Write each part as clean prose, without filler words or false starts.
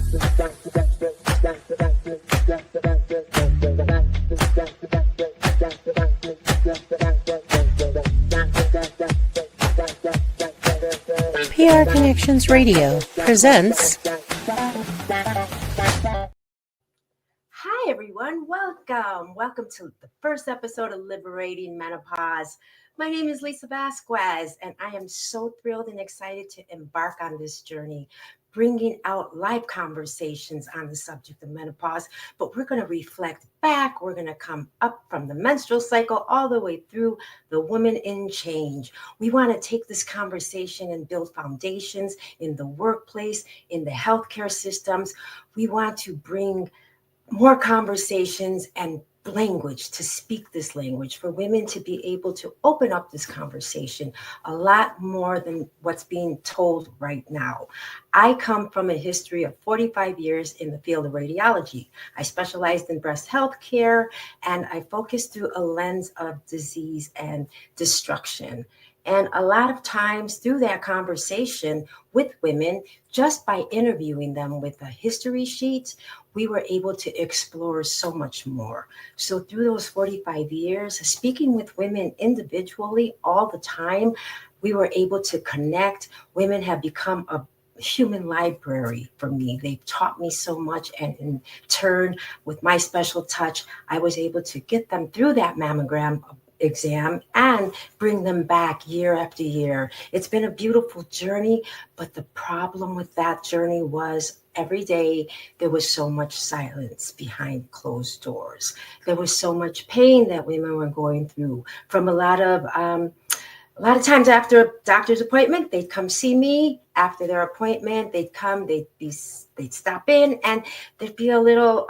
PR Connections Radio presents. Hi, everyone. Welcome. Welcome to the first episode of Liberating Menopause. My name is Lisa Vasquez, and I am so thrilled and excited to embark on this journey, bringing out live conversations on the subject of menopause. But we're going to reflect back. We're going to come up from the menstrual cycle all the way through the woman in change. We want to take this conversation and build foundations in the workplace, in the healthcare systems. We want to bring more conversations and language, to speak this language, for women to be able to open up this conversation a lot more than what's being told right now. I come from a history of 45 years in the field of radiology. I specialized in breast health care, and I focused through a lens of disease and destruction. And a lot of times through that conversation with women, just by interviewing them with a history sheet, we were able to explore so much more. So through those 45 years, speaking with women individually all the time, we were able to connect. Women have become a human library for me. They've taught me so much, and in turn, with my special touch, I was able to get them through that mammogram exam and bring them back year after year. It's been a beautiful journey, but the problem with that journey was every day there was so much silence behind closed doors. There was so much pain that women were going through. From a lot of times after a doctor's appointment, they'd come see me. After their appointment, they'd stop in, and there'd be a little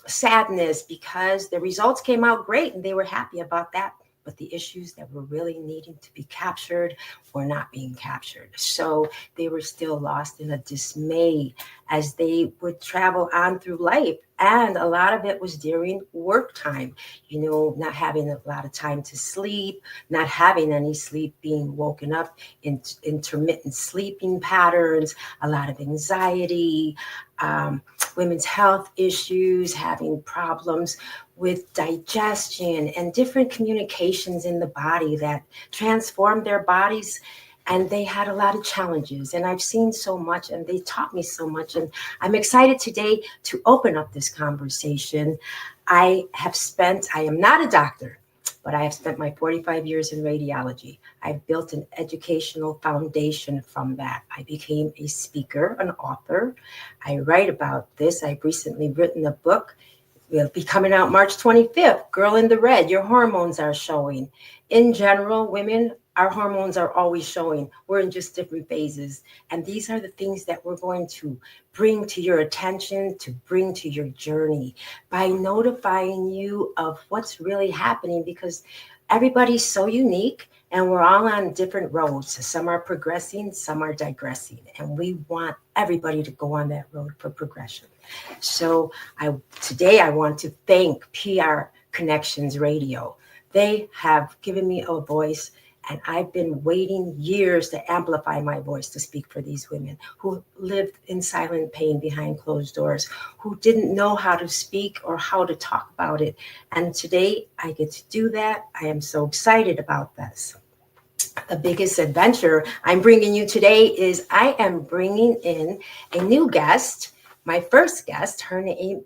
sadness because the results came out great and they were happy about that. But the issues that were really needing to be captured were not being captured. So they were still lost in a dismay as they would travel on through life. And a lot of it was during work time, not having a lot of time to sleep, not having any sleep, being woken up in intermittent sleeping patterns, a lot of anxiety, women's health issues, having problems with digestion and different communications in the body that transformed their bodies. And they had a lot of challenges, and I've seen so much, and they taught me so much. And I'm excited today to open up this conversation. I am not a doctor, but I have spent my 45 years in radiology. I've built an educational foundation from that. I became a speaker, an author. I write about this. I've recently written a book. It'll be coming out March 25th, Girl in the Red, Your Hormones Are Showing. In general, women, our hormones are always showing. We're in just different phases. And these are the things that we're going to bring to your attention, to bring to your journey by notifying you of what's really happening, because everybody's so unique and we're all on different roads. Some are progressing, some are digressing. And we want everybody to go on that road for progression. So today I want to thank PR Connections Radio. They have given me a voice, and I've been waiting years to amplify my voice to speak for these women who lived in silent pain behind closed doors, who didn't know how to speak or how to talk about it. And today I get to do that. I am so excited about this. The biggest adventure I'm bringing you today is I am bringing in a new guest. My first guest, her name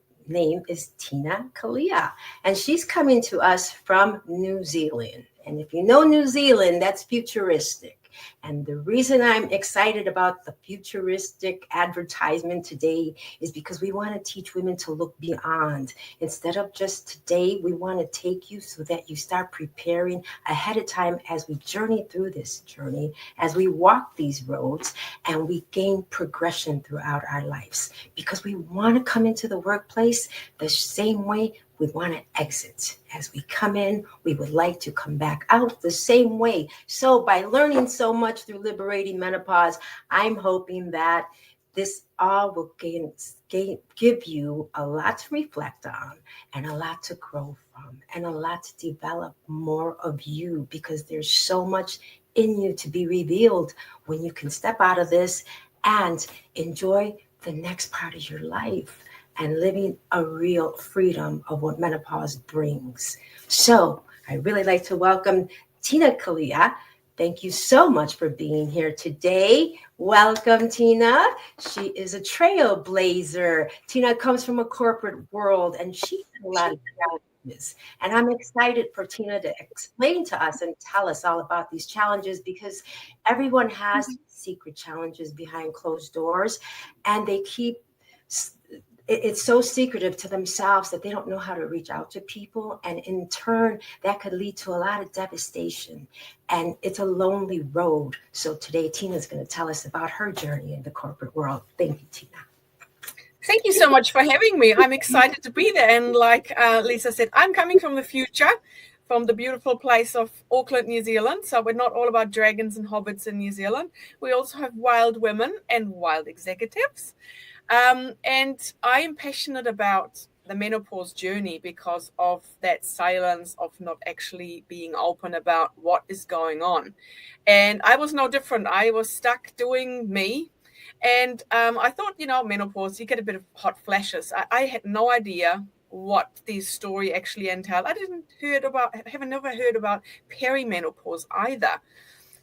is Tina Kalia, and she's coming to us from New Zealand. And if you know New Zealand, that's futuristic. And the reason I'm excited about the futuristic advertisement today is because we want to teach women to look beyond. Instead of just today, we want to take you so that you start preparing ahead of time as we journey through this journey, as we walk these roads, and we gain progression throughout our lives. Because we want to come into the workplace the same way we want to exit. As we come in, we would like to come back out the same way. So by learning so much through Liberating Menopause, I'm hoping that this all will give you a lot to reflect on and a lot to grow from and a lot to develop more of you, because there's so much in you to be revealed when you can step out of this and enjoy the next part of your life and living a real freedom of what menopause brings. So I really like to welcome Tina Kalia. Thank you so much for being here today. Welcome, Tina. She is a trailblazer. Tina comes from a corporate world and she's had a lot of challenges. And I'm excited for Tina to explain to us and tell us all about these challenges, because everyone has secret challenges behind closed doors, and they keep it's so secretive to themselves that they don't know how to reach out to people. And in turn, that could lead to a lot of devastation. And it's a lonely road. So today, Tina's going to tell us about her journey in the corporate world. Thank you, Tina. Thank you so much for having me. I'm excited to be there. And like Lisa said, I'm coming from the future, from the beautiful place of Auckland, New Zealand. So we're not all about dragons and hobbits in New Zealand. We also have wild women and wild executives. And I am passionate about the menopause journey because of that silence of not actually being open about what is going on. And I was no different. I was stuck doing me. And I thought, menopause, you get a bit of hot flashes. I had no idea what this story actually entailed. I haven't never heard about perimenopause either.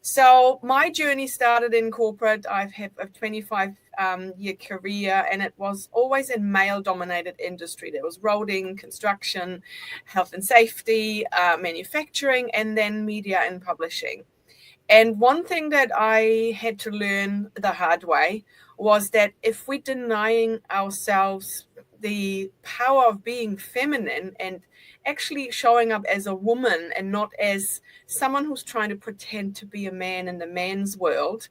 So my journey started in corporate. I've had a 25-year career, and it was always in male-dominated industry. There was roading, construction, health and safety, manufacturing, and then media and publishing. And one thing that I had to learn the hard way was that if we're denying ourselves the power of being feminine and actually showing up as a woman and not as someone who's trying to pretend to be a man in the man's world,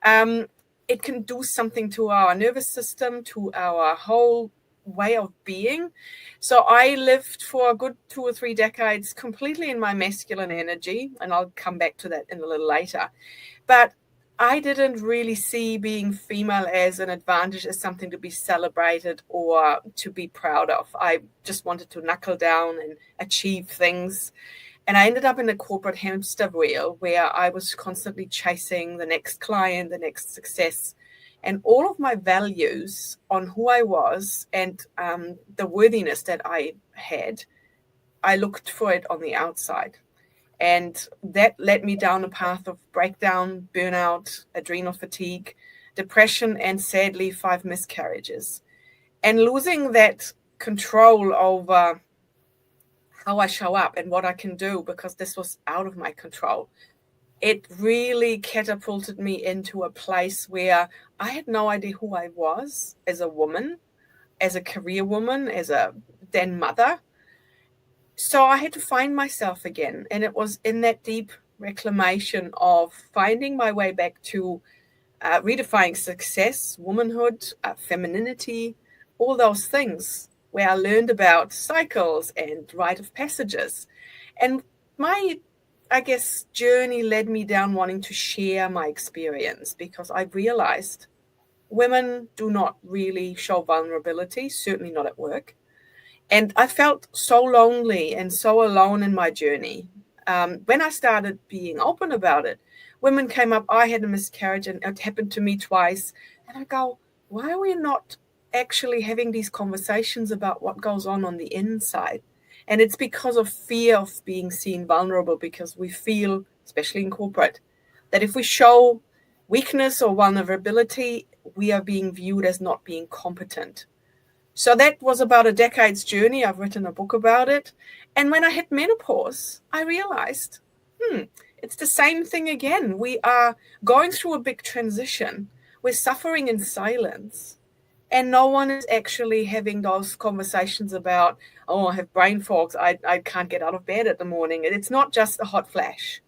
it can do something to our nervous system, to our whole way of being. So I lived for a good 2 or 3 decades completely in my masculine energy, and I'll come back to that in a little later. But I didn't really see being female as an advantage, as something to be celebrated or to be proud of. I just wanted to knuckle down and achieve things. And I ended up in a corporate hamster wheel where I was constantly chasing the next client, the next success. And all of my values on who I was and the worthiness that I had, I looked for it on the outside. And that led me down a path of breakdown, burnout, adrenal fatigue, depression, and sadly, 5 miscarriages. And losing that control over how I show up and what I can do, because this was out of my control, it really catapulted me into a place where I had no idea who I was as a woman, as a career woman, as a then mother. So I had to find myself again. And it was in that deep reclamation of finding my way back to redefining success, womanhood, femininity, all those things, where I learned about cycles and rite of passages. And my, journey led me down wanting to share my experience, because I realized women do not really show vulnerability, certainly not at work. And I felt so lonely and so alone in my journey. When I started being open about it, women came up, I had a miscarriage and it happened to me twice. And I go, why are we not actually having these conversations about what goes on the inside? And it's because of fear of being seen vulnerable, because we feel, especially in corporate, that if we show weakness or vulnerability, we are being viewed as not being competent. So that was about a decade's journey. I've written a book about it. And when I hit menopause, I realized, it's the same thing again. We are going through a big transition. We're suffering in silence. And no one is actually having those conversations about, oh, I have brain fogs. I can't get out of bed at the morning. It's not just a hot flash.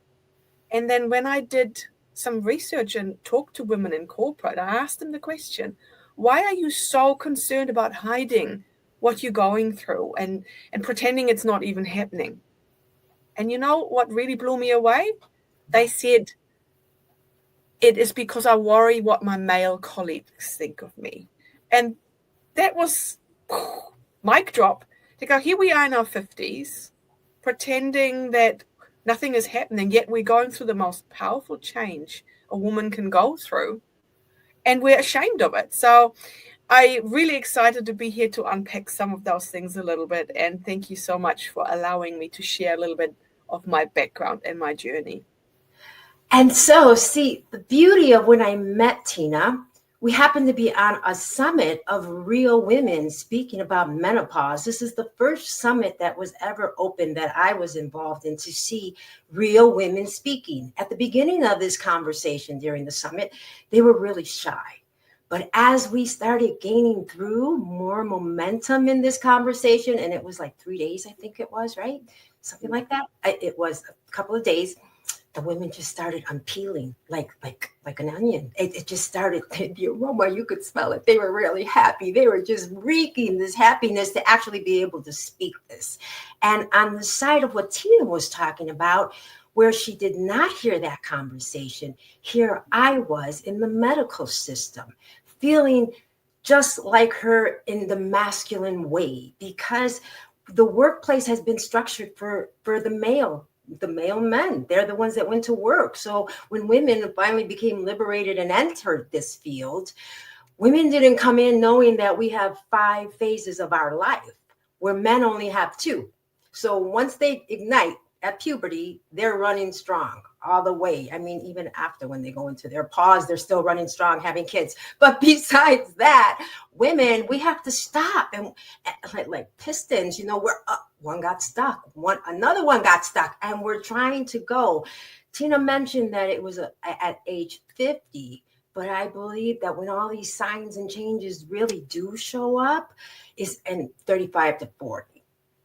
And then when I did some research and talked to women in corporate, I asked them the question, why are you so concerned about hiding what you're going through and pretending it's not even happening? And you know what really blew me away? They said, it is because I worry what my male colleagues think of me. And that was mic drop. To go, here we are in our 50s, pretending that nothing is happening, yet we're going through the most powerful change a woman can go through. And we're ashamed of it. So I'm really excited to be here to unpack some of those things a little bit. And thank you so much for allowing me to share a little bit of my background and my journey. And so, see, the beauty of when I met Tina, we happened to be on a summit of real women speaking about menopause. This is the first summit that was ever open that I was involved in to see real women speaking. At the beginning of this conversation during the summit, they were really shy. But as we started gaining through more momentum in this conversation, and it was like 3 days, I think it was, right? Something like that. It was a couple of days. The women just started unpeeling like an onion. It just started, the aroma, you could smell it. They were really happy. They were just reeking this happiness to actually be able to speak this. And on the side of what Tina was talking about, where she did not hear that conversation, here I was in the medical system, feeling just like her in the masculine way, because the workplace has been structured for the male men. They're the ones that went to work. So when women finally became liberated and entered this field, women didn't come in knowing that we have 5 phases of our life, where men only have 2. So once they ignite at puberty, they're running strong all the way. I mean, even after, when they go into their pause, they're still running strong, having kids. But besides that, women, we have to stop. And like pistons, we're up. One got stuck. Another one got stuck. And we're trying to go. Tina mentioned that it was at age 50. But I believe that when all these signs and changes really do show up is in 35 to 40.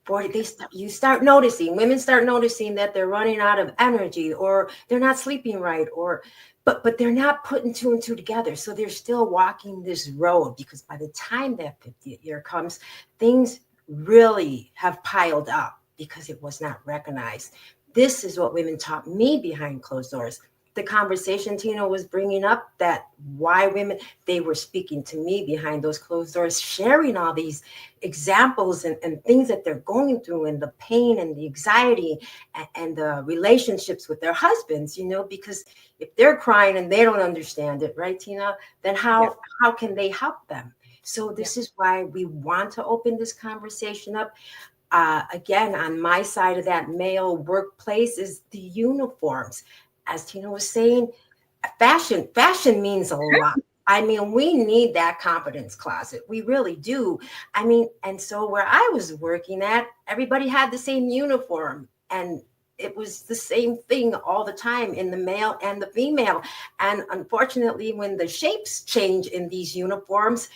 Women start noticing that they're running out of energy, or they're not sleeping right, but they're not putting 2 and 2 together. So they're still walking this road, because by the time that 50th year comes, things really have piled up because it was not recognized. This is what women taught me behind closed doors. The conversation Tina was bringing up, that why women, they were speaking to me behind those closed doors, sharing all these examples and things that they're going through, and the pain and the anxiety and the relationships with their husbands, because if they're crying and they don't understand it, right, Tina, then how can they help them? So this is why we want to open this conversation up. Again, on my side of that male workplace is the uniforms. As Tina was saying, fashion means a lot. I mean, we need that confidence closet. We really do. I mean, and so where I was working at, everybody had the same uniform, and it was the same thing all the time in the male and the female. And unfortunately, when the shapes change in these uniforms,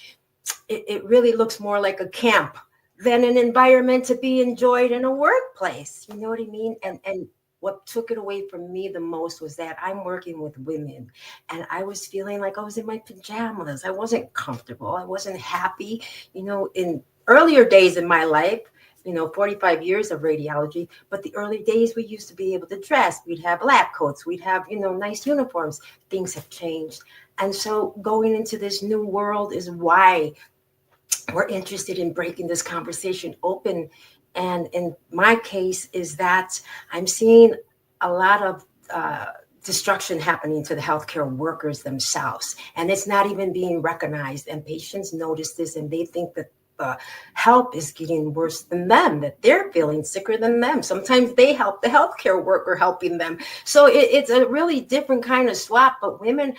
it really looks more like a camp than an environment to be enjoyed in a workplace. You know what I mean? And what took it away from me the most was that I'm working with women, and I was feeling like I was in my pajamas. I wasn't comfortable. I wasn't happy. In earlier days in my life, 45 years of radiology, but the early days we used to be able to dress. We'd have lab coats. We'd have, nice uniforms. Things have changed. And so going into this new world is why we're interested in breaking this conversation open. And in my case is that I'm seeing a lot of destruction happening to the healthcare workers themselves. And it's not even being recognized. And patients notice this, and they think that help is getting worse than them, that they're feeling sicker than them. Sometimes they help the healthcare worker helping them. So it's a really different kind of swap. But women,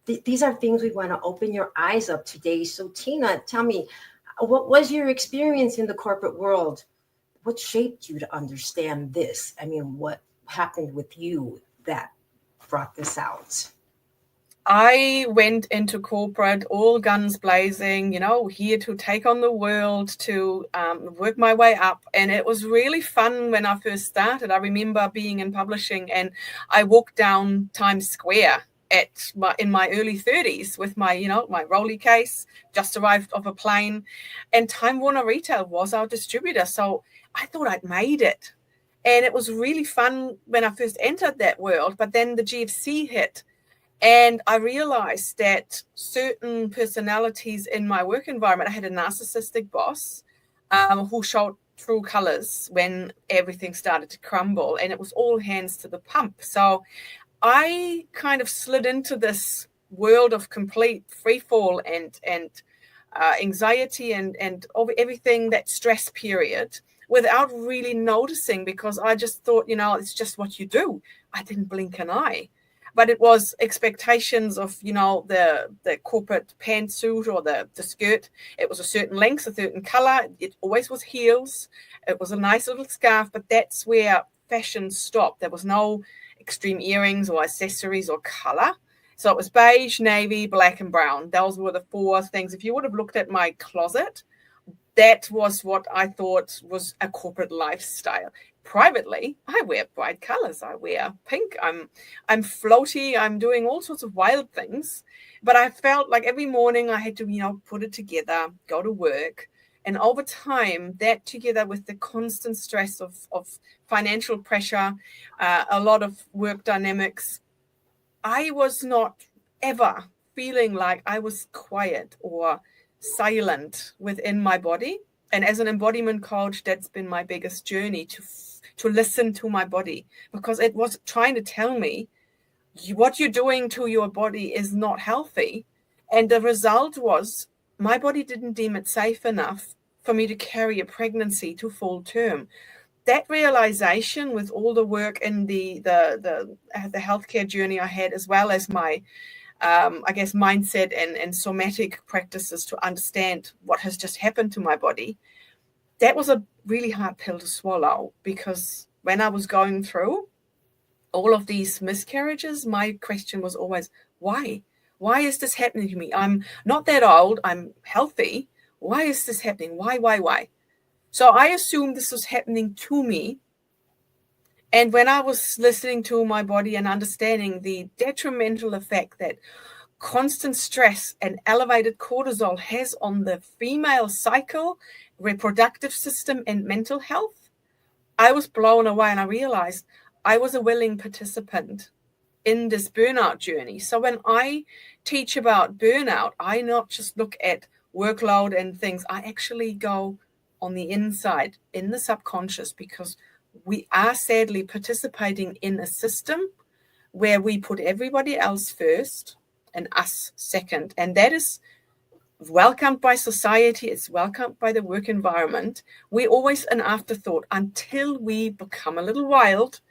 these are things we want to open your eyes up today. So Tina, tell me, what was your experience in the corporate world? What shaped you to understand this? I mean, what happened with you that brought this out? I went into corporate, all guns blazing, here to take on the world, to work my way up. And it was really fun when I first started. I remember being in publishing, and I walked down Times Square in my early 30s with my, my rolly case, just arrived off a plane, and Time Warner Retail was our distributor. So I thought I'd made it. And it was really fun when I first entered that world. But then the GFC hit, and I realized that certain personalities in my work environment, I had a narcissistic boss who showed true colors when everything started to crumble, and it was all hands to the pump. So I kind of slid into this world of complete free fall and anxiety and everything, that stress period, without really noticing, because I just thought, it's just what you do. I didn't blink an eye. But it was expectations of, the corporate pantsuit or the skirt. It was a certain length, a certain color. It always was heels. It was a nice little scarf, but that's where fashion stopped. There was no extreme earrings or accessories or color. So it was beige, navy, black, and brown. Those were the four things. If you would have looked at my closet, that was what I thought was a corporate lifestyle. Privately, I wear bright colors. I wear pink. I'm floaty. I'm doing all sorts of wild things. But I felt like every morning I had to, put it together, go to work. And over time, that together with the constant stress of financial pressure, a lot of work dynamics, I was not ever feeling like I was quiet or silent within my body. And as an embodiment coach, that's been my biggest journey, to listen to my body, because it was trying to tell me what you're doing to your body is not healthy. And the result was my body didn't deem it safe enough for me to carry a pregnancy to full term. That realization, with all the work in the healthcare journey I had, as well as my mindset and somatic practices to understand what has just happened to my body, that was a really hard pill to swallow, because when I was going through all of these miscarriages, my question was always, why? Why is this happening to me? I'm not that old. I'm healthy. Why is this happening? Why? So I assumed this was happening to me. And when I was listening to my body and understanding the detrimental effect that constant stress and elevated cortisol has on the female cycle, reproductive system, and mental health, I was blown away, and I realized I was a willing participant in this burnout journey. So when I teach about burnout, I not just look at workload and things. I actually go on the inside, in the subconscious, because we are sadly participating in a system where we put everybody else first and us second. And that is welcomed by society. It's welcomed by the work environment. We're always an afterthought until we become a little wild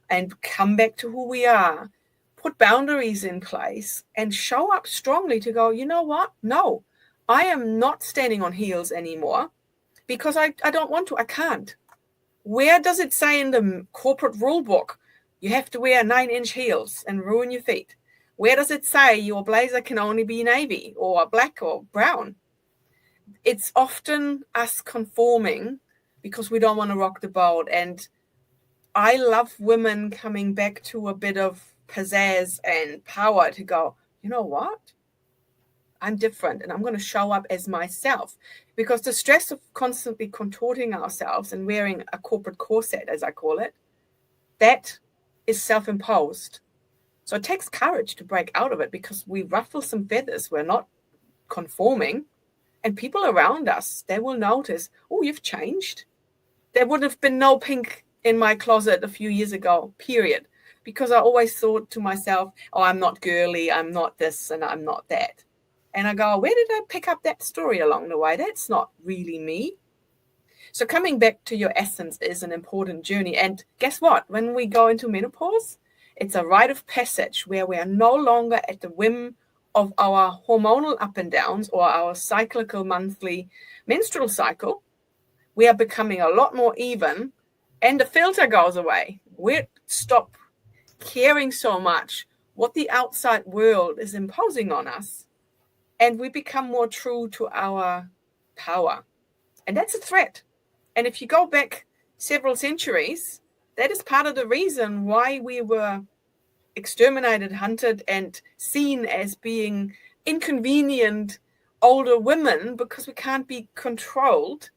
and come back to who we are, put boundaries in place, and show up strongly to go, you know what? No, I am not standing on heels anymore, because I don't want to. I can't. Where does it say in the corporate rule book you have to wear 9-inch heels and ruin your feet? Where does it say your blazer can only be navy or black or brown? It's often us conforming because we don't want to rock the boat. And I love women coming back to a bit of pizzazz and power to go, you know what? I'm different, and I'm going to show up as myself, because the stress of constantly contorting ourselves and wearing a corporate corset, as I call it, that is self-imposed. So it takes courage to break out of it, because we ruffle some feathers. We're not conforming, and people around us, they will notice, oh, you've changed. There would have been no pink in my closet a few years ago, period, because I always thought to myself, oh, I'm not girly, I'm not this, and I'm not that. And I go, where did I pick up that story along the way? That's not really me. So coming back to your essence is an important journey. And guess what? When we go into menopause, it's a rite of passage where we are no longer at the whim of our hormonal up and downs or our cyclical monthly menstrual cycle. We are becoming a lot more even, and the filter goes away. We stop caring so much what the outside world is imposing on us, and we become more true to our power. And that's a threat. And if you go back several centuries, that is part of the reason why we were exterminated, hunted, and seen as being inconvenient older women, because we can't be controlled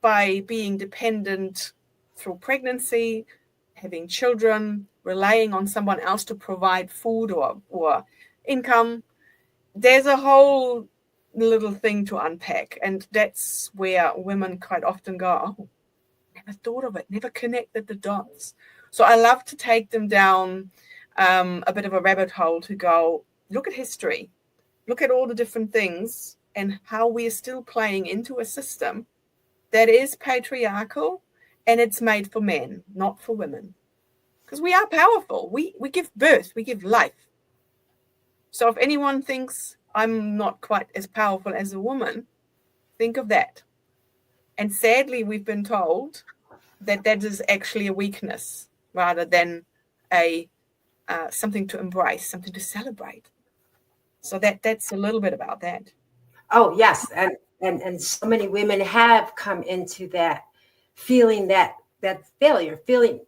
by being dependent through pregnancy, having children, relying on someone else to provide food or income. There's a whole little thing to unpack, and that's where women quite often go, oh, never thought of it, never connected the dots. So I love to take them down a bit of a rabbit hole to go, look at history, look at all the different things and how we are still playing into a system that is patriarchal, and it's made for men, not for women. Because we are powerful. We give birth, we give life. So if anyone thinks I'm not quite as powerful as a woman, think of that. And sadly, we've been told that that is actually a weakness rather than a something to embrace, something to celebrate. So that's a little bit about that. Oh, yes. And so many women have come into that feeling that failure, feeling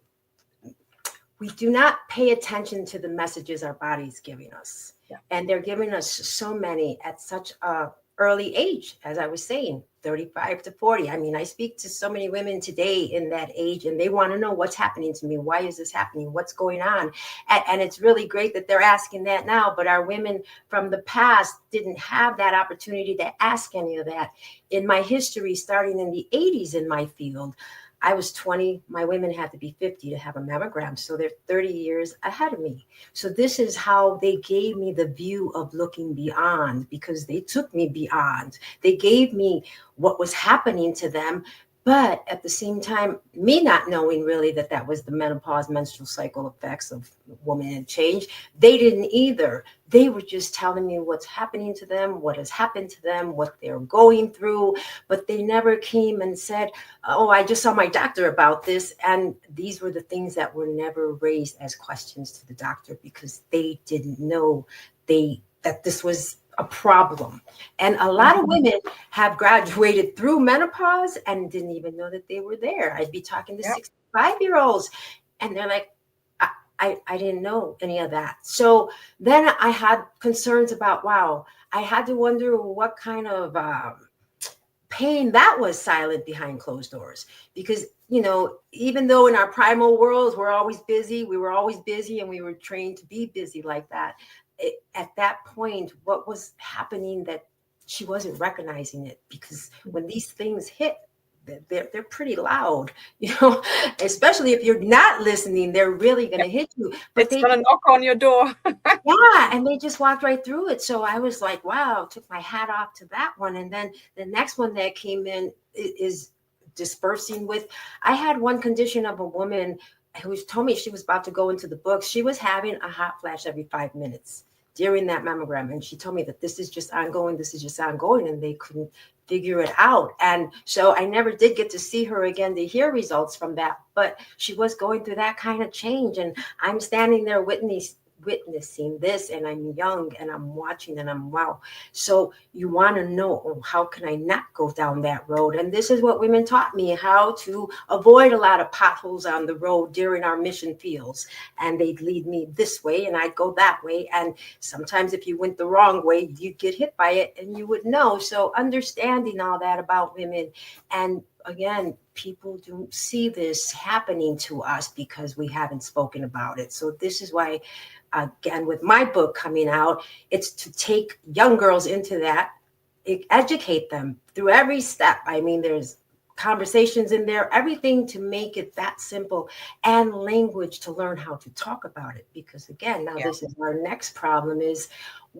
we do not pay attention to the messages our body's giving us. Yeah. And they're giving us so many at such a early age, as I was saying, 35 to 40. I mean, I speak to so many women today in that age, and they want to know what's happening to me. Why is this happening? What's going on? And it's really great that they're asking that now, but our women from the past didn't have that opportunity to ask any of that. In my history, starting in the 80s in my field, I was 20. My women had to be 50 to have a mammogram. So they're 30 years ahead of me. So this is how they gave me the view of looking beyond, because they took me beyond. They gave me what was happening to them. But at the same time, me not knowing really that was the menopause, menstrual cycle effects of woman and change, they didn't either. They were just telling me what's happening to them, what has happened to them, what they're going through. But they never came and said, oh, I just saw my doctor about this. And these were the things that were never raised as questions to the doctor, because they didn't know that this was a problem. And a lot of women have graduated through menopause and didn't even know that they were there. I'd be talking to 65-year-olds, and they're like, I didn't know any of that. So then I had concerns about, wow, I had to wonder what kind of pain that was silent behind closed doors. Because, you know, even though in our primal worlds, we were always busy and we were trained to be busy like that. At that point, what was happening that she wasn't recognizing it? Because when these things hit, they're pretty loud, you know, especially if you're not listening, they're really going to hit you. But it's going to knock on your door. Yeah, and they just walked right through it. So I was like, wow, took my hat off to that one. And then the next one that came in is dispersing with, I had one condition of a woman who told me she was about to go into the books. She was having a hot flash every 5 minutes during that mammogram. And she told me that this is just ongoing. And they couldn't figure it out. And so I never did get to see her again to hear results from that. But she was going through that kind of change. And I'm standing there witnessing this, and I'm young and I'm watching and I'm wow. So you want to know, oh, how can I not go down that road? And this is what women taught me, how to avoid a lot of potholes on the road during our mission fields. And they'd lead me this way and I'd go that way. And sometimes if you went the wrong way, you'd get hit by it and you would know. So understanding all that about women. And again, people don't see this happening to us because we haven't spoken about it. So this is why, again, with my book coming out, it's to take young girls into that, educate them through every step. I mean, there's conversations in there, everything to make it that simple, and language to learn how to talk about it. Because again, now this is our next problem, is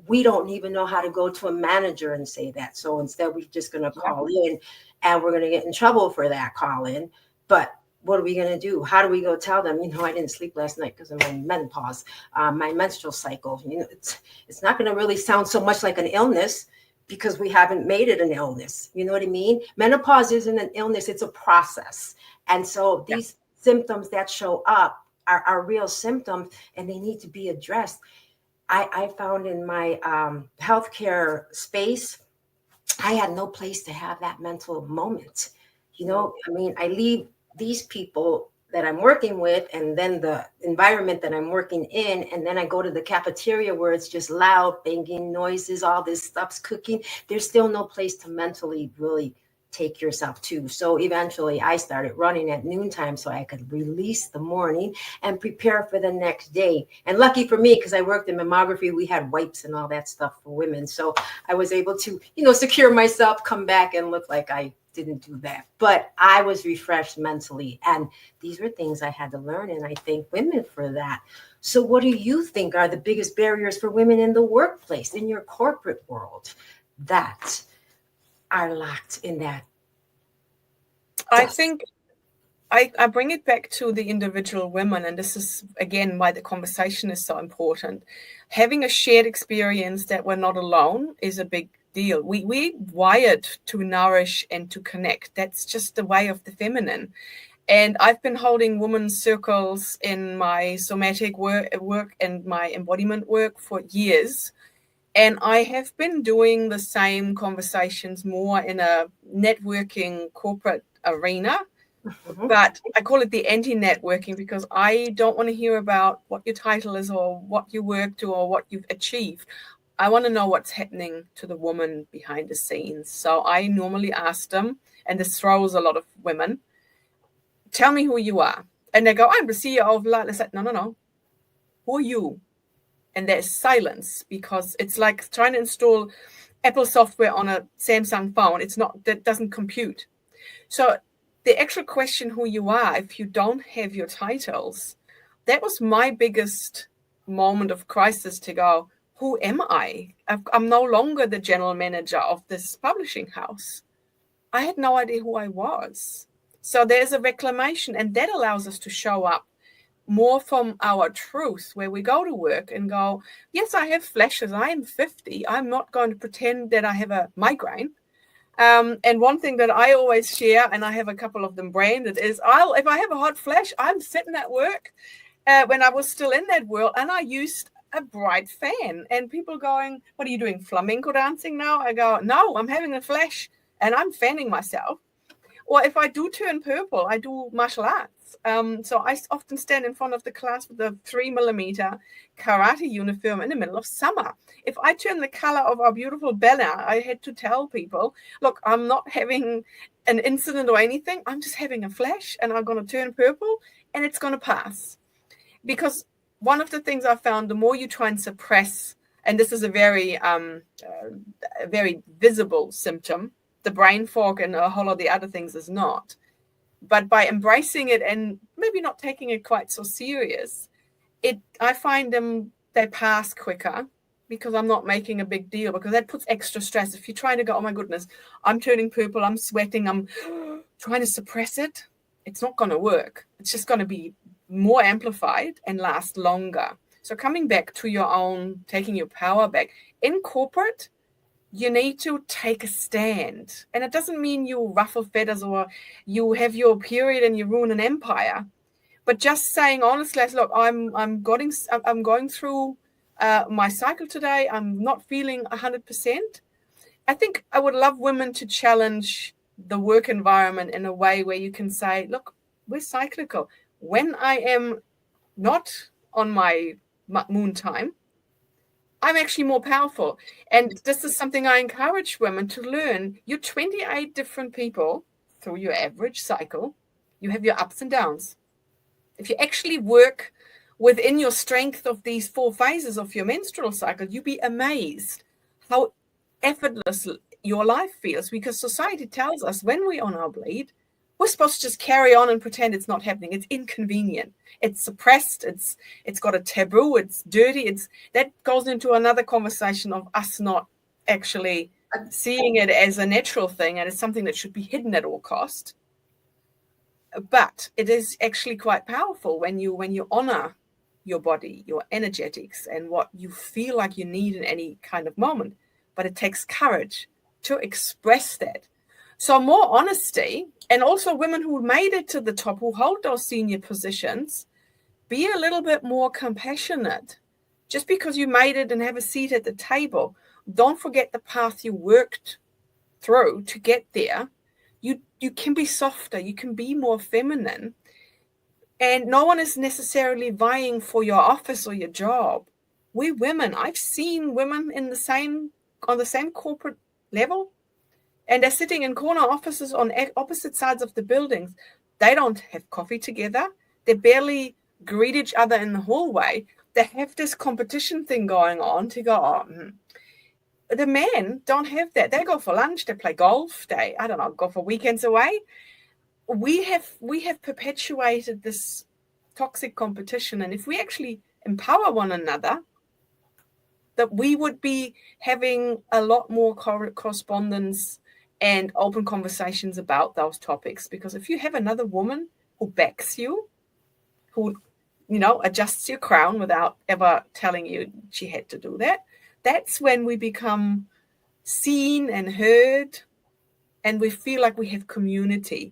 we don't even know how to go to a manager and say that. So instead, we're just going to call in, and we're going to get in trouble for that call in. But what are we going to do? How do we go tell them, you know, I didn't sleep last night because of my menopause, my menstrual cycle? You know, it's not going to really sound so much like an illness, because we haven't made it an illness. You know what I mean? Menopause isn't an illness, it's a process. And so these symptoms that show up are real symptoms, and they need to be addressed. I found in my healthcare space, I had no place to have that mental moment. You know, I mean, I leave these people that I'm working with, and then the environment that I'm working in, and then I go to the cafeteria where it's just loud, banging noises, all this stuff's cooking. There's still no place to mentally really take yourself to. So eventually I started running at noontime so I could release the morning and prepare for the next day. And lucky for me, because I worked in mammography, we had wipes and all that stuff for women. So I was able to, you know, secure myself, come back and look like I didn't do that. But I was refreshed mentally. And these were things I had to learn. And I thank women for that. So what do you think are the biggest barriers for women in the workplace, in your corporate world, that are locked in that. I think I bring it back to the individual women, and this is, again, why the conversation is so important. Having a shared experience that we're not alone is a big deal. We wired to nourish and to connect. That's just the way of the feminine. And I've been holding women's circles in my somatic work and my embodiment work for years. And I have been doing the same conversations more in a networking corporate arena. But I call it the anti-networking because I don't want to hear about what your title is or what you work to or what you've achieved. I want to know what's happening to the woman behind the scenes. So I normally ask them, and this throws a lot of women, tell me who you are. And they go, I'm the CEO of Light. I said, no. Who are you? And there's silence because it's like trying to install Apple software on a Samsung phone. That doesn't compute. So the actual question who you are, if you don't have your titles, that was my biggest moment of crisis to go, who am I? I'm no longer the general manager of this publishing house. I had no idea who I was. So there's a reclamation, and that allows us to show up more from our truth, where we go to work and go, yes, I have flashes. I am 50. I'm not going to pretend that I have a migraine. And one thing that I always share, and I have a couple of them branded, is if I have a hot flash, I'm sitting at work when I was still in that world, and I used a bright fan. And people going, what are you doing, flamenco dancing now? I go, no, I'm having a flash and I'm fanning myself. Or if I do turn purple, I do martial arts. So I often stand in front of the class with a 3mm karate uniform in the middle of summer. If I turn the color of our beautiful banner, I had to tell people, look, I'm not having an incident or anything. I'm just having a flash and I'm going to turn purple and it's going to pass. Because one of the things I found, the more you try and suppress, and this is a very visible symptom, the brain fog and a whole lot of the other things is not. But by embracing it and maybe not taking it quite so serious, I find they pass quicker because I'm not making a big deal, because that puts extra stress. If you're trying to go, oh my goodness, I'm turning purple, I'm sweating, I'm trying to suppress it, it's not going to work. It's just going to be more amplified and last longer. So coming back to your own, taking your power back in corporate, you need to take a stand. And it doesn't mean you ruffle feathers or you have your period and you ruin an empire. But just saying honestly, look, I'm going through my cycle today. I'm not feeling 100%. I think I would love women to challenge the work environment in a way where you can say, look, we're cyclical. When I am not on my moon time, I'm actually more powerful. And this is something I encourage women to learn. You're 28 different people through your average cycle. You have your ups and downs. If you actually work within your strength of these 4 phases of your menstrual cycle, you'd be amazed how effortless your life feels, because society tells us when we're on our bleed, we're supposed to just carry on and pretend it's not happening. It's inconvenient. It's suppressed. It's got a taboo. It's dirty. That goes into another conversation of us not actually seeing it as a natural thing, and it's something that should be hidden at all cost. But it is actually quite powerful when you honor your body, your energetics, and what you feel like you need in any kind of moment. But it takes courage to express that. So more honesty, and also women who made it to the top, who hold those senior positions, be a little bit more compassionate. Just because you made it and have a seat at the table, don't forget the path you worked through to get there. You can be softer, you can be more feminine, and no one is necessarily vying for your office or your job. We're women. I've seen women on the same corporate level, and they're sitting in corner offices on opposite sides of the buildings. They don't have coffee together. They barely greet each other in the hallway. They have this competition thing going on to go, The men don't have that. They go for lunch, they play golf, go for weekends away. We have perpetuated this toxic competition. And if we actually empower one another, that we would be having a lot more correspondence and open conversations about those topics. Because if you have another woman who backs you, who, adjusts your crown without ever telling you she had to do that, that's when we become seen and heard, and we feel like we have community.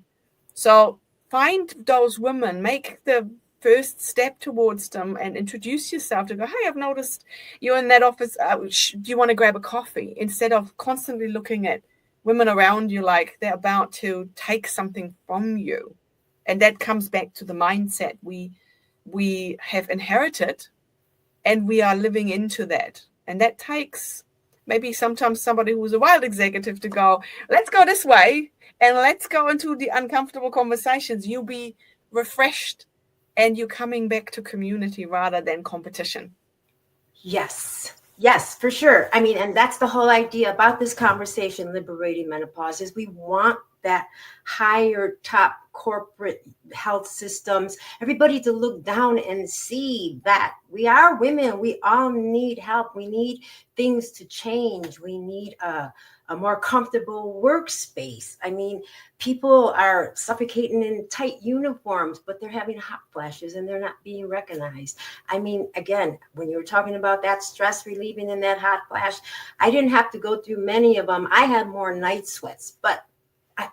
So find those women, make the first step towards them, and introduce yourself to go, hey, I've noticed you're in that office. Do you want to grab a coffee? Instead of constantly looking at women around you like they're about to take something from you. And that comes back to the mindset we have inherited, and we are living into that. And that takes maybe sometimes somebody who's a wild executive to go, let's go this way and let's go into the uncomfortable conversations. You'll be refreshed and you're coming back to community rather than competition. Yes, for sure. I mean, and that's the whole idea about this conversation, Liberating Menopause, is we want that higher top corporate health systems, everybody to look down and see that we are women. We all need help. We need things to change. We need a more comfortable workspace. I mean, people are suffocating in tight uniforms, but they're having hot flashes and they're not being recognized. I mean, again, when you were talking about that stress relieving in that hot flash, I didn't have to go through many of them. I had more night sweats, but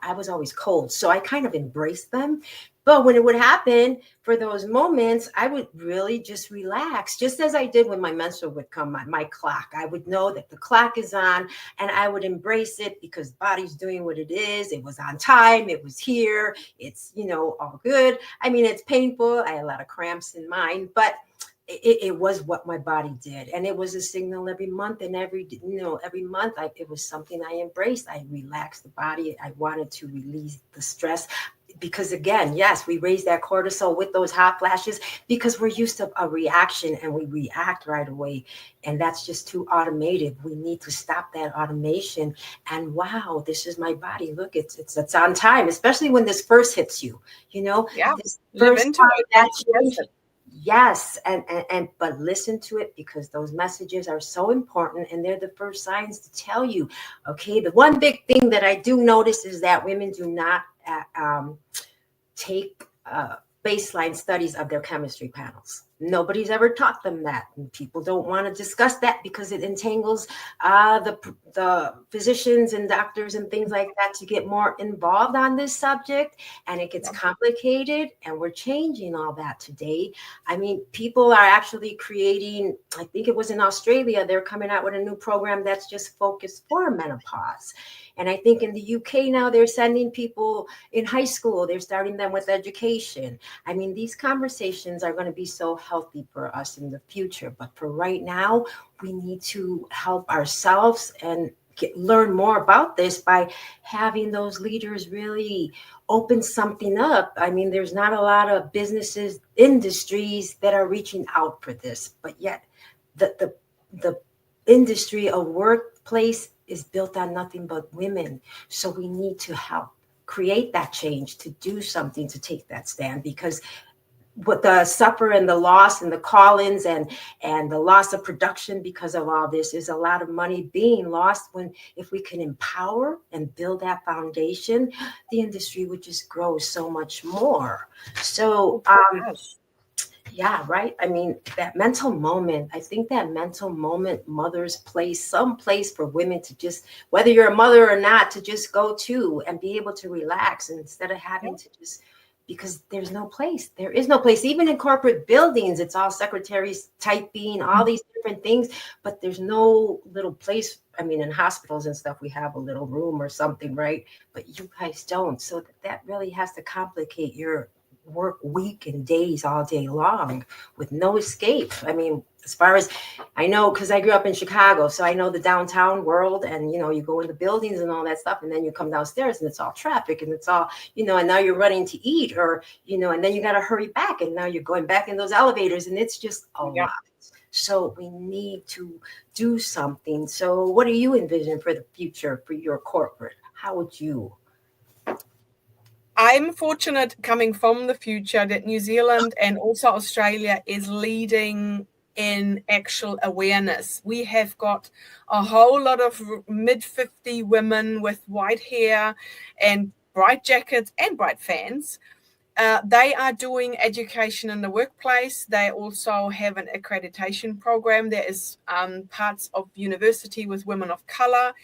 I was always cold. So I kind of embraced them. But when it would happen for those moments, I would really just relax, just as I did when my menstrual would come, my clock. I would know that the clock is on and I would embrace it because body's doing what it is. It was on time. It was here. It's, all good. I mean, it's painful. I had a lot of cramps in mine, but it was what my body did. And it was a signal every month, and every month it was something I embraced. I relaxed the body. I wanted to release the stress because, again, yes, we raise that cortisol with those hot flashes because we're used to a reaction and we react right away. And that's just too automated. We need to stop that automation. And wow, this is my body. Look, it's on time, especially when this first hits you, Yeah, this live first into time it. that change. Yes. And but listen to it because those messages are so important and they're the first signs to tell you, okay, the one big thing that I do notice is that women do not take baseline studies of their chemistry panels. Nobody's ever taught them that. And people don't want to discuss that because it entangles the physicians and doctors and things like that to get more involved on this subject. And it gets complicated. And we're changing all that today. I mean, people are actually creating, I think it was in Australia, they're coming out with a new program that's just focused for menopause. And I think in the UK now they're sending people in high school, they're starting them with education. I mean, these conversations are going to be so healthy for us in the future. But for right now, we need to help ourselves and learn more about this by having those leaders really open something up. I mean, there's not a lot of businesses, industries that are reaching out for this, but yet the industry of workplace is built on nothing but women. So we need to help create that change, to do something, to take that stand, because what the suffer and the loss and the call-ins and the loss of production because of all this is a lot of money being lost. When if we can empower and build that foundation, the industry would just grow so much more. So yeah, right. I mean, that mental moment, I think that mental moment, mothers place, some place for women to just, whether you're a mother or not, to just go to and be able to relax instead of having to just, because there's no place. There is no place. Even in corporate buildings, it's all secretaries typing, all these different things, but there's no little place. I mean, in hospitals and stuff, we have a little room or something, right? But you guys don't. So that really has to complicate your work week and days all day long with no escape. I mean, as far as I know, because I grew up in Chicago, so I know the downtown world, and you go in the buildings and all that stuff, and then you come downstairs and it's all traffic and it's all, and now you're running to eat, or and then you got to hurry back, and now you're going back in those elevators, and it's just a lot. So we need to do something. So what do you envision for the future for your corporate? How would you? I'm fortunate, coming from the future, that New Zealand and also Australia is leading in actual awareness. We have got a whole lot of mid-50 women with white hair and bright jackets and bright fans. They are doing education in the workplace. They also have an accreditation program. There is parts of university with women of color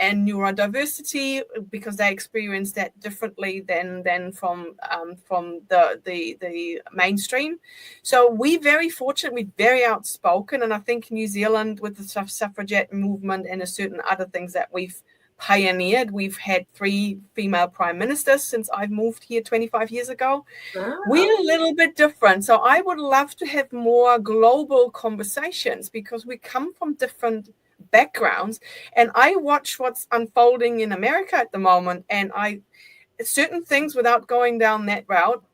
and neurodiversity, because they experience that differently than from the mainstream. So we're very fortunate. We're very outspoken, and I think New Zealand, with the suffragette movement and a certain other things that we've pioneered. We've had 3 female prime ministers since I've moved here 25 years ago. Wow. We're a little bit different. So I would love to have more global conversations, because we come from different backgrounds. And I watch what's unfolding in America at the moment, and certain things, without going down that route,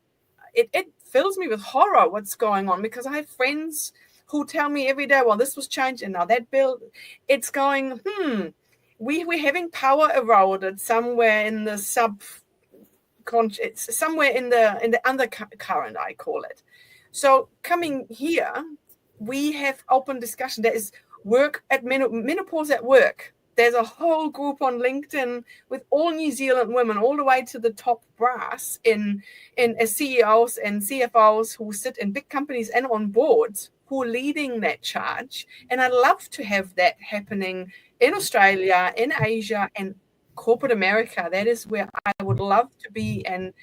it fills me with horror what's going on, because I have friends who tell me every day, well, this was changed and now that bill, it's going, we're having power eroded somewhere in the somewhere in the undercurrent, I call it. So coming here, we have open discussion. There is work at menopause at work. There's a whole group on LinkedIn with all New Zealand women, all the way to the top brass in CEOs and CFOs who sit in big companies and on boards, who are leading that charge. And I'd love to have that happening in Australia, in Asia, and corporate America. That is where I would love to be, and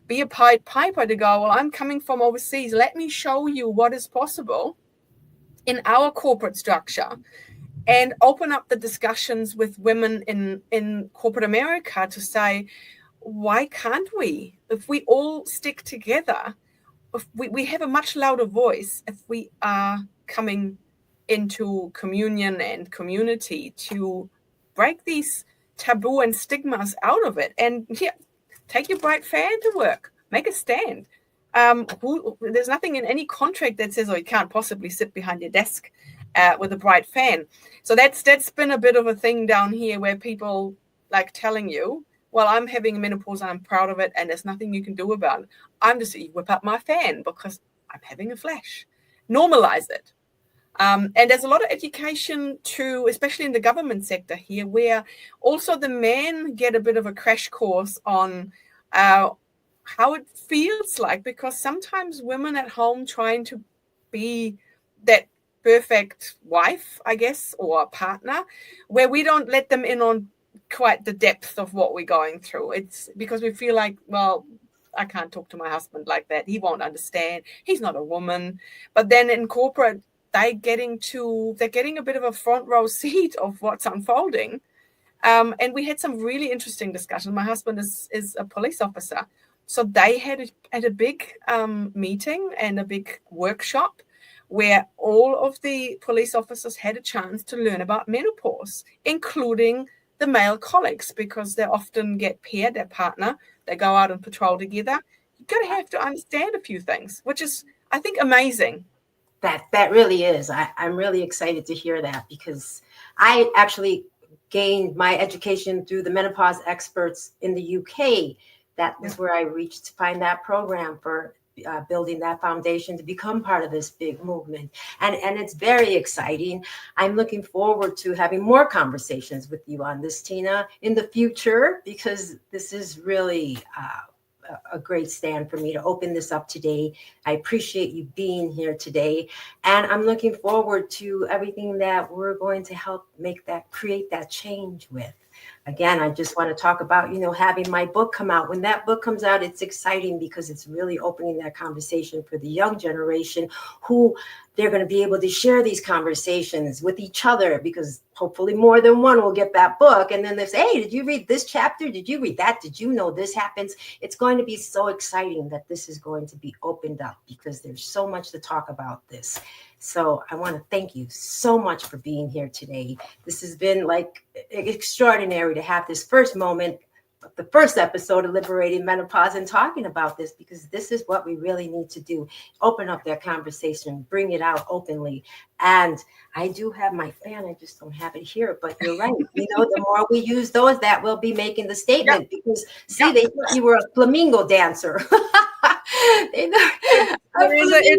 be a Pied Piper to go, well, I'm coming from overseas. Let me show you what is possible in our corporate structure, and open up the discussions with women in corporate America to say, why can't we? If we all stick together, if we have a much louder voice if we are coming into communion and community to break these taboo and stigmas out of it. And take your bright fan to work, make a stand. There's nothing in any contract that says, oh, you can't possibly sit behind your desk with a bright fan. So that's been a bit of a thing down here, where people like telling you, well, I'm having menopause, I'm proud of it, and there's nothing you can do about it. I'm just whip up my fan because I'm having a flash. Normalize it. And there's a lot of education too, especially in the government sector here, where also the men get a bit of a crash course on how it feels like, because sometimes women at home trying to be that perfect wife, I guess, or partner, where we don't let them in on quite the depth of what we're going through. It's because we feel like, well, I can't talk to my husband like that. He won't understand. He's not a woman. But then in corporate, they're getting a bit of a front row seat of what's unfolding. And we had some really interesting discussions. My husband is a police officer. So they had a big meeting and a big workshop where all of the police officers had a chance to learn about menopause, including the male colleagues, because they often get paired, their partner, they go out and patrol together. You're going to have to understand a few things, which is, I think, amazing. That really is. I'm really excited to hear that, because I actually gained my education through the menopause experts in the UK. That was where I reached to find that program for building that foundation to become part of this big movement. And it's very exciting. I'm looking forward to having more conversations with you on this, Tina, in the future, because this is really a great stand for me to open this up today. I appreciate you being here today. And I'm looking forward to everything that we're going to help create that change with. Again, I just want to talk about, having my book come out. When that book comes out, it's exciting because it's really opening that conversation for the young generation, who they're going to be able to share these conversations with each other, because hopefully more than one will get that book. And then they say, hey, did you read this chapter? Did you read that? Did you know this happens? It's going to be so exciting that this is going to be opened up, because there's so much to talk about this. So I want to thank you so much for being here today. This has been extraordinary to have this first moment, the first episode of Liberating Menopause, and talking about this, because this is what we really need to do. Open up that conversation, bring it out openly. And I do have my fan, I just don't have it here, but you're right. The more we use those, that will be making the statement. Yep. Because they thought you were a flamingo dancer. It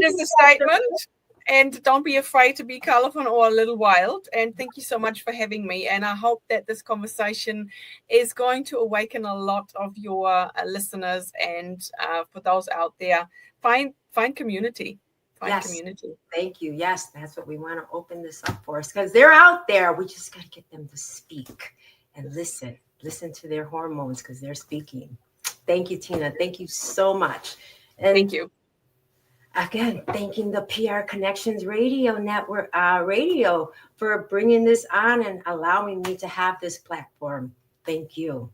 is a statement. And don't be afraid to be colorful or a little wild. And thank you so much for having me. And I hope that this conversation is going to awaken a lot of your listeners. And for those out there, find community. Find community. Thank you. Yes, that's what we want to open this up for us, because they're out there. We just got to get them to speak and listen to their hormones, because they're speaking. Thank you, Tina. Thank you so much. And thank you. Again, thanking the PR Connections Radio Network radio for bringing this on and allowing me to have this platform. Thank you.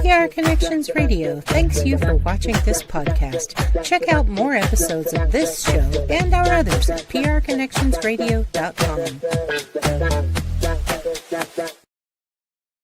PR Connections Radio thanks you for watching this podcast. Check out more episodes of this show and our others at prconnectionsradio.com.